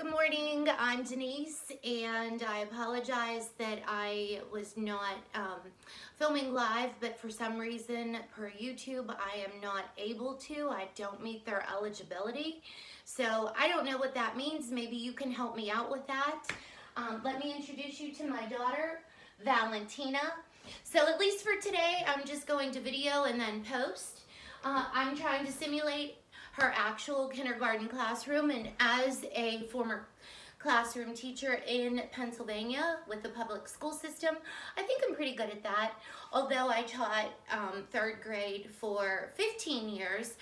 Good morning, I'm Denise, and I apologize that I was not filming live, but for some reason per YouTube I am not able to. I don't meet their eligibility, so I don't know what that means. Maybe you can help me out with that. Let me introduce you to my daughter, Valentina. So at least for today, I'm just going to video and then post. I'm trying to simulate her actual kindergarten classroom, and as a former classroom teacher in Pennsylvania with the public school system, I think I'm pretty good at that. Although I taught third grade for 15 years,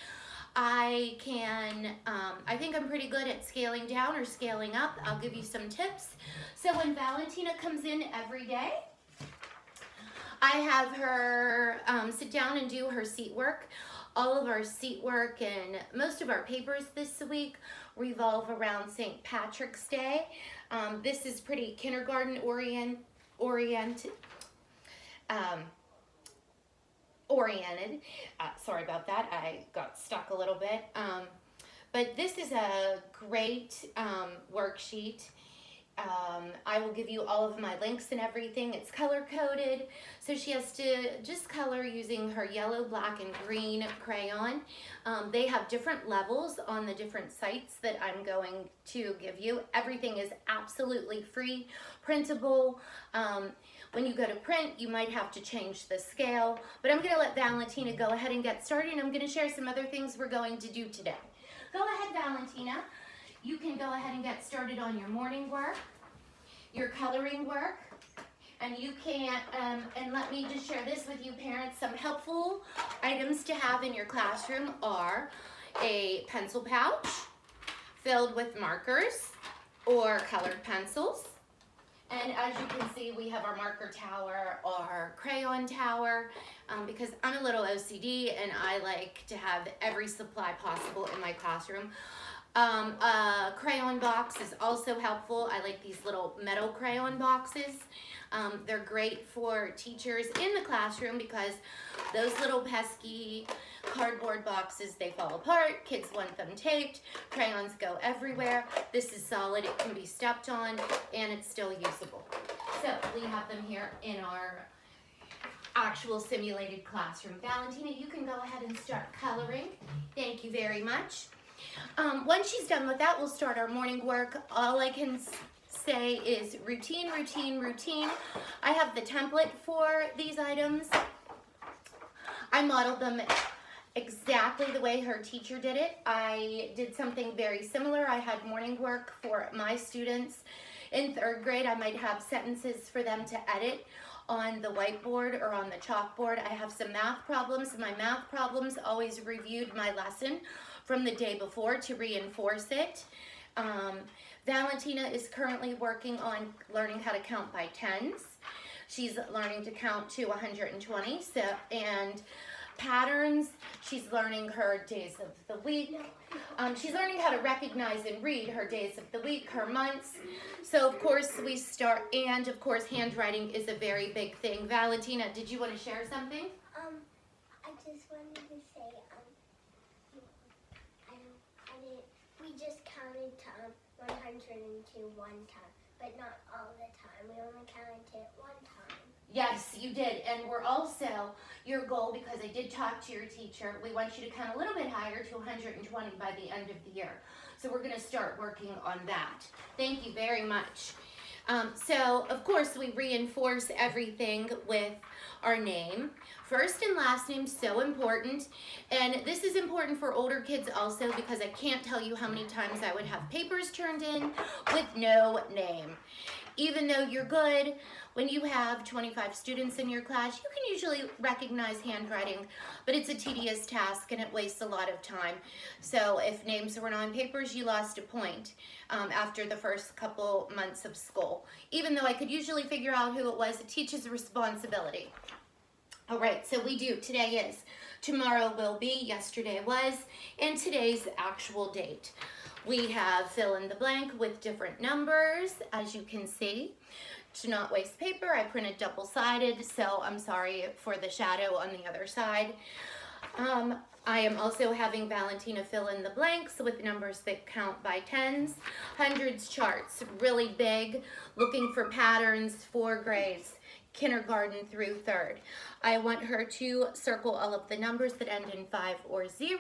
I think I'm pretty good at scaling down or scaling up. I'll give you some tips. So when Valentina comes in every day, I have her sit down and do her seat work. All of our seat work and most of our papers this week revolve around St. Patrick's Day. This is pretty kindergarten oriented. Sorry about that, I got stuck a little bit. But this is a great worksheet. I will give you all of my links and everything. It's color coded, so she has to just color using her yellow, black, and green crayon. They have different levels on the different sites that I'm going to give you. Everything is absolutely free, printable. When you go to print, you might have to change the scale, but I'm going to let Valentina go ahead and get started, and I'm going to share some other things we're going to do today. Go ahead, Valentina. You can go ahead and get started on your morning work, your coloring work, and you can, and let me just share this with you parents. Some helpful items to have in your classroom are a pencil pouch filled with markers or colored pencils. And as you can see, we have our marker tower, our crayon tower, because I'm a little OCD and I like to have every supply possible in my classroom. A crayon box is also helpful. I like these little metal crayon boxes. They're great for teachers in the classroom because those little pesky cardboard boxes, they fall apart. Kids want them taped. Crayons go everywhere. This is solid. It can be stepped on and it's still usable. So we have them here in our actual simulated classroom. Valentina, you can go ahead and start coloring. Thank you very much. Once she's done with that, we'll start our morning work. All I can say is routine, routine, routine. I have the template for these items. I modeled them exactly the way her teacher did it. I did something very similar. I had morning work for my students in third grade. I might have sentences for them to edit on the whiteboard or on the chalkboard. I have some math problems. My math problems always reviewed my lesson from the day before to reinforce it. Valentina is currently working on learning how to count by tens. She's learning to count to 120, and patterns. She's learning her days of the week. She's learning how to recognize and read her days of the week, her months. So of course we start, and of course handwriting is a very big thing. Valentina, did you want to share something? I just wanted to say, we just counted to 102 one time, but not all the time. We only counted it one time. Yes, you did, and we're also, your goal, because I did talk to your teacher, we want you to count a little bit higher to 120 by the end of the year. So we're going to start working on that. Thank you very much. So, of course, we reinforce everything with our name. First and last name, so important. And this is important for older kids also because I can't tell you how many times I would have papers turned in with no name. Even though you're good, when you have 25 students in your class, you can usually recognize handwriting, but it's a tedious task and it wastes a lot of time. So if names weren't on papers, you lost a point after the first couple months of school. Even though I could usually figure out who it was, it teaches responsibility. All right, so we do. Today is, tomorrow will be, yesterday was, and today's actual date. We have fill in the blank with different numbers, as you can see. To not waste paper, I printed double-sided, so I'm sorry for the shadow on the other side. I am also having Valentina fill in the blanks with numbers that count by tens. Hundreds charts, really big, looking for patterns, 4 grades, kindergarten through 3rd. I want her to circle all of the numbers that end in 5 or 0,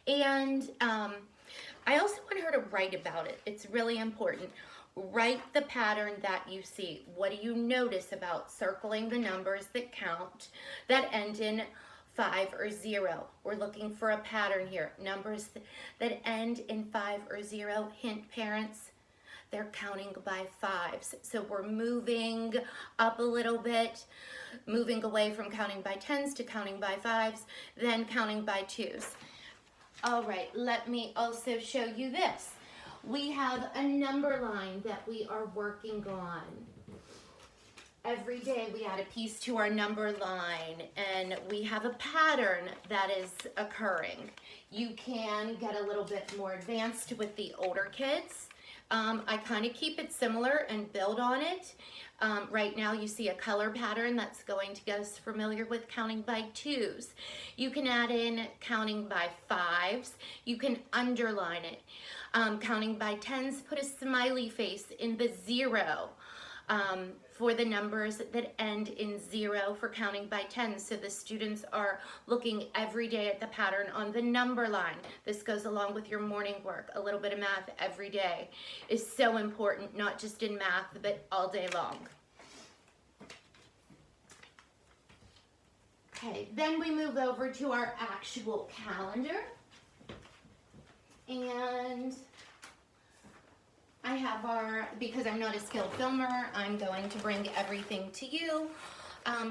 and I also want her to write about it. It's really important. Write the pattern that you see. What do you notice about circling the numbers that count, that end in 5 or 0? We're looking for a pattern here. Numbers that end in 5 or 0, hint parents, they're counting by 5s. So we're moving up a little bit, moving away from counting by 10s to counting by 5s, then counting by 2s. All right, let me also show you this. We have a number line that we are working on. Every day we add a piece to our number line, and we have a pattern that is occurring. You can get a little bit more advanced with the older kids. I kind of keep it similar and build on it. Right now you see a color pattern that's going to get us familiar with counting by 2s. You can add in counting by 5s. You can underline it. Counting by 10s, put a smiley face in the 0. For the numbers that end in 0 for counting by 10. So the students are looking every day at the pattern on the number line. This goes along with your morning work. A little bit of math every day is so important, not just in math, but all day long. Okay, then we move over to our actual calendar. And I have because I'm not a skilled filmer, I'm going to bring everything to you.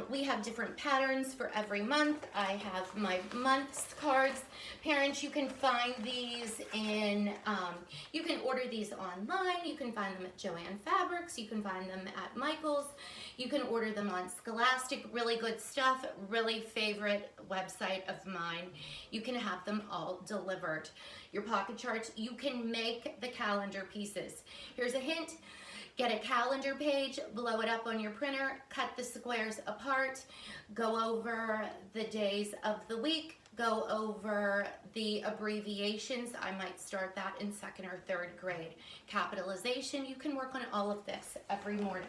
We have different patterns for every month. I have my months cards. Parents, you can find these in, you can order these online. You can find them at Joann Fabrics. You can find them at Michael's. You can order them on Scholastic. Really good stuff. Really favorite website of mine. You can have them all delivered. Your pocket charts, you can make the calendar pieces. Here's a hint. Get a calendar page, blow it up on your printer, cut the squares apart, go over the days of the week, go over the abbreviations. I might start that in 2nd or 3rd grade. Capitalization, you can work on all of this every morning.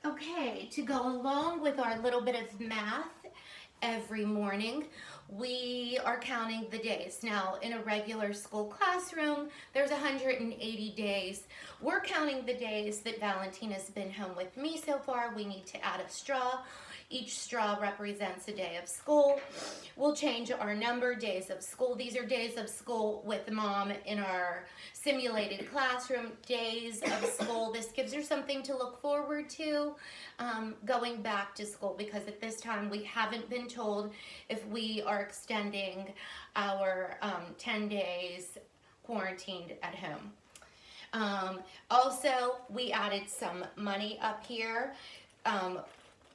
Okay, to go along with our little bit of math every morning, we are counting the days. Now, in a regular school classroom, there's 180 days. We're counting the days that Valentina's been home with me so far. We need to add a straw. Each straw represents a day of school. We'll change our number, days of school. These are days of school with mom in our simulated classroom, days of school. This gives her something to look forward to going back to school, because at this time we haven't been told if we are extending our 10 days quarantined at home. Also, we added some money up here.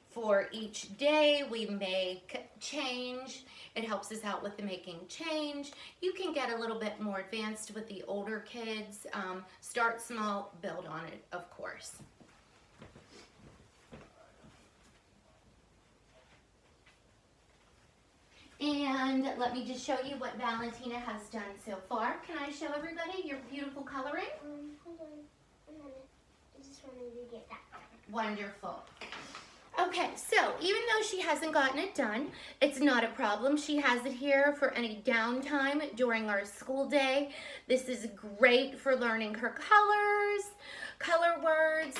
For each day we make change. It helps us out with the making change. You can get a little bit more advanced with the older kids. Start small, build on it, of course. And let me just show you what Valentina has done so far. Can I show everybody your beautiful coloring? Hold on a minute. I just wanted to get that. Wonderful. Okay, so even though she hasn't gotten it done, it's not a problem. She has it here for any downtime during our school day. This is great for learning her colors, color words,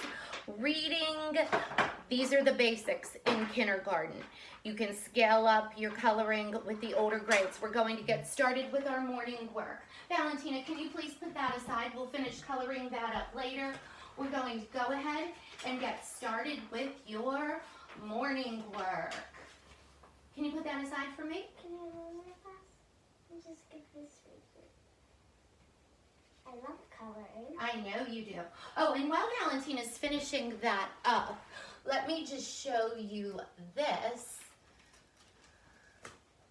reading. These are the basics in kindergarten. You can scale up your coloring with the older grades. We're going to get started with our morning work. Valentina, can you please put that aside? We'll finish coloring that up later. We're going to go ahead and get started with your morning work. Can you put that aside for me? Can you roll my class? And just get this paper. I love coloring. I know you do. Oh, and while Valentina's finishing that up, let me just show you this.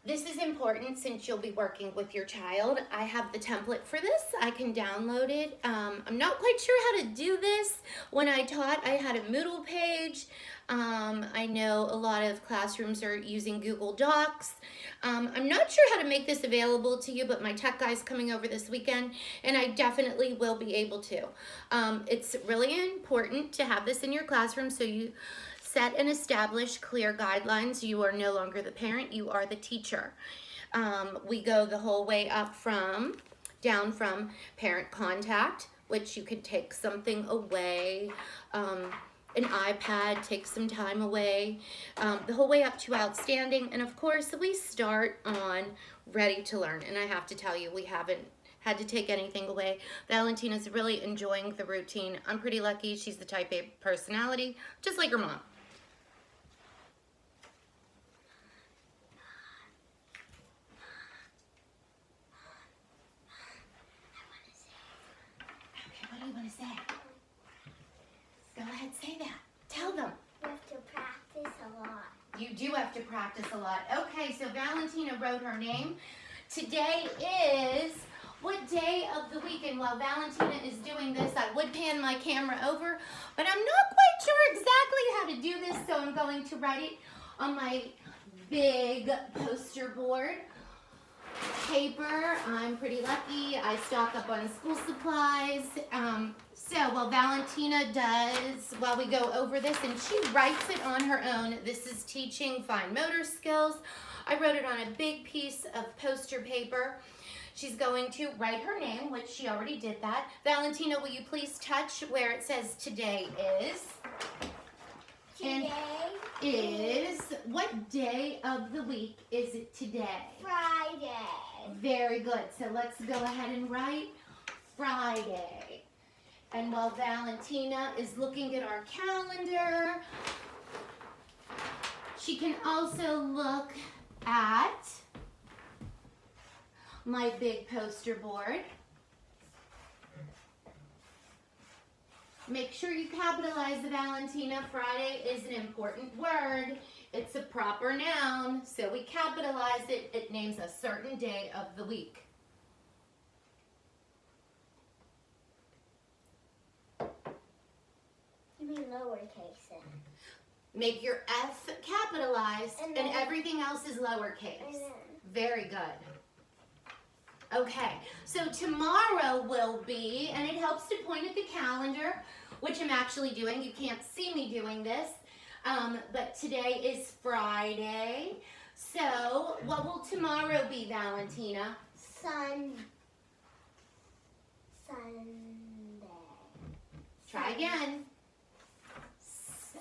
This is important since you'll be working with your child. I have the template for this. I can download it. I'm not quite sure how to do this. When I taught, I had a Moodle page. I know a lot of classrooms are using Google Docs. I'm not sure how to make this available to you, but my tech guy's coming over this weekend, and I definitely will be able to. It's really important to have this in your classroom so you set and establish clear guidelines. You are no longer the parent, you are the teacher. We go the whole way up down from parent contact, which you could take something away, an iPad, take some time away, the whole way up to outstanding. And of course, we start on ready to learn. And I have to tell you, we haven't had to take anything away. Valentina's really enjoying the routine. I'm pretty lucky. She's the type A personality, just like her mom. Okay, what do you want to say? Go ahead, say that. Tell them. You have to practice a lot. You do have to practice a lot. Okay, so Valentina wrote her name. Today is what day of the week? And while Valentina is doing this, I would pan my camera over, but I'm not quite sure exactly how to do this, so I'm going to write it on my big poster board. Paper, I'm pretty lucky. I stock up on school supplies. So while Valentina does, while we go over this, and she writes it on her own, this is teaching fine motor skills. I wrote it on a big piece of poster paper. She's going to write her name, which she already did that. Valentina, will you please touch where it says today is? Today is, what day of the week is it today? Friday. Very good. So let's go ahead and write Friday. And while Valentina is looking at our calendar, she can also look at my big poster board. Make sure you capitalize the Valentina. Friday is an important word. It's a proper noun, so we capitalize it. It names a certain day of the week. You mean lowercase then? Make your F capitalized, and everything else is lowercase. Very good. Okay, so tomorrow will be, and it helps to point at the calendar, which I'm actually doing. You can't see me doing this, but today is Friday. So what will tomorrow be, Valentina? Sunday. Try again.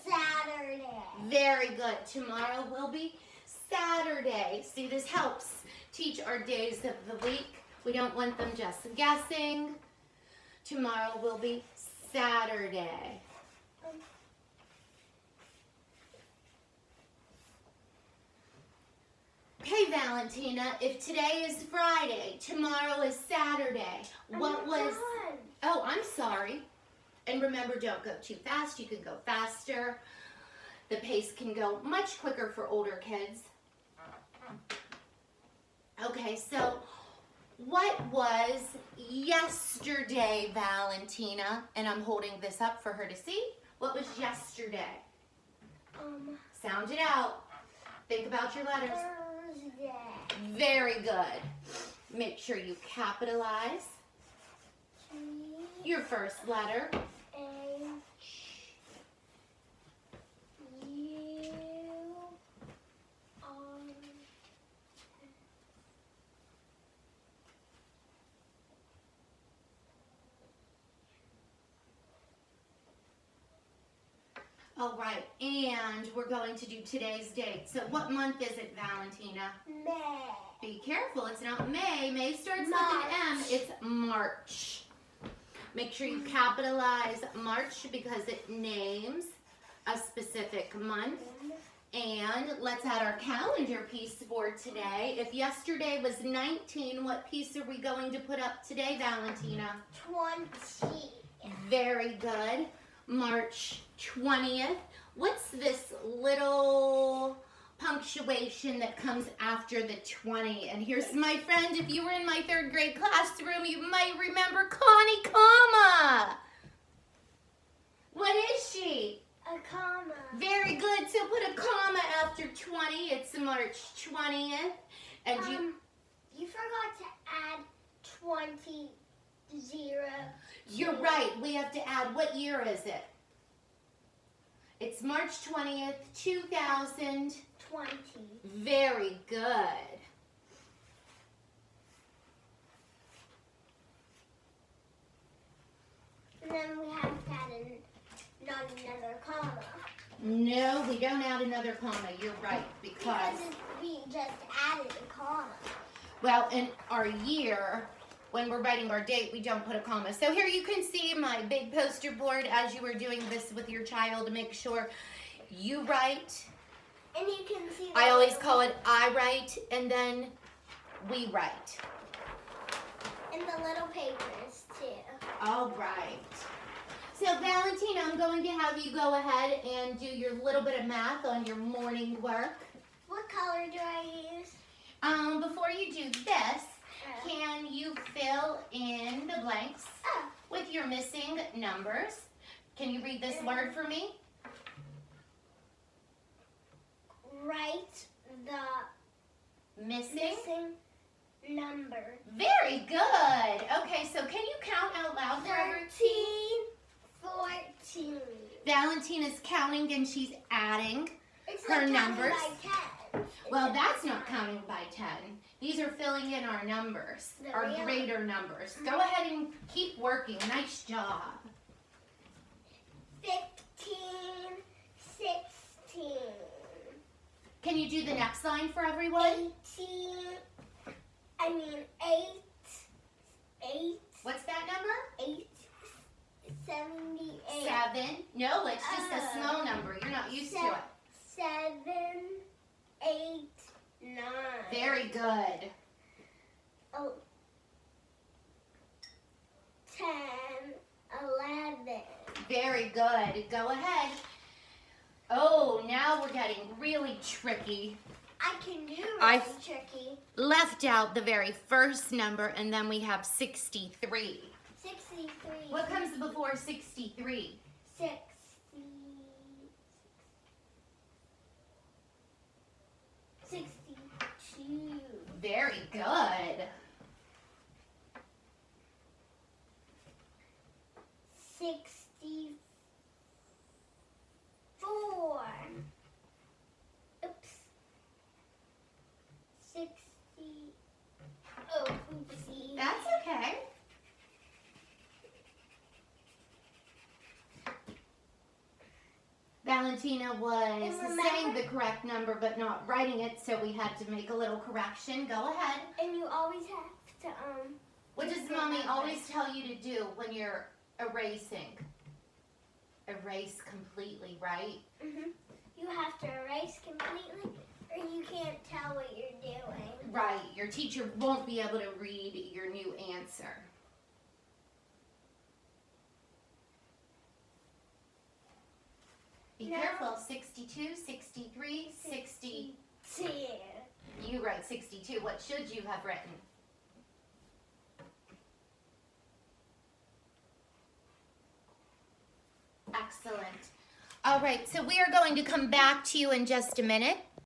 Saturday. Very good. Tomorrow will be Saturday. See, this helps teach our days of the week. We don't want them just guessing. Tomorrow will be Saturday. Okay, Valentina, if today is Friday, tomorrow is Saturday. What was... Oh, I'm sorry. And remember, don't go too fast. You can go faster. The pace can go much quicker for older kids. Okay, so what was yesterday, Valentina? And I'm holding this up for her to see. What was yesterday? Sound it out. Think about your letters. Thursday. Very good. Make sure you capitalize your first letter. All right, and we're going to do today's date. So what month is it, Valentina? May. Be careful, it's not May. May starts with an M. It's March. Make sure you capitalize March because it names a specific month. And let's add our calendar piece for today. If yesterday was 19, what piece are we going to put up today, Valentina? 20. Very good. March 20th. What's this little pumpkin punctuation that comes after the 20. And here's my friend, if you were in my 3rd grade classroom, you might remember Connie Comma. What is she? A comma. Very good. So put a comma after 20. It's March 20th. And you forgot to add 20, 0. You're right. We have to add, what year is it? It's March 20th, 2020. Very good. And then we have to add not another comma. No, we don't add another comma. You're right, because we just added a comma. well, in our year, when we're writing our date, we don't put a comma. So here you can see my big poster board as you were doing this with your child to make sure you write. And you can see I always call it I write and then we write. And the little papers too. All right. So Valentina, I'm going to have you go ahead and do your little bit of math on your morning work. What color do I use? Before you do this, can you fill in the blanks with your missing numbers? Can you read this word for me? Write the Missing number. Very good. Okay, so can you count out loud for everyone? 13, 14. Valentina's counting and she's adding It's her like numbers. By 10. Well, that's not counting by 10. These are filling in our numbers, our greater numbers. Go ahead and keep working. Nice job. 15, 16. Can you do the next line for everyone? 8. What's that number? 8, 78. 7. No, it's just a small number. You're not used to it. 7, 8, 9. Very good. 10, 11. Very good. Go ahead. Oh, now we're getting really tricky. I can do I've- really tricky. Left out the very first number, and then we have 63. 63. What comes before 63? 60. 62. Very good. 64. Oops. 60. Oh, oopsie. That's okay. Valentina was And remember- saying the correct number but not writing it, so we had to make a little correction. Go ahead. And you always have to, What does Mommy always tell you to do when you're erasing? Erase completely, right? you have to erase completely or you can't tell what you're doing. Right. Your teacher won't be able to read your new answer. Be careful. 62, 63, 60. 2. You write 62. What should you have written? Excellent. All right, so we are going to come back to you in just a minute.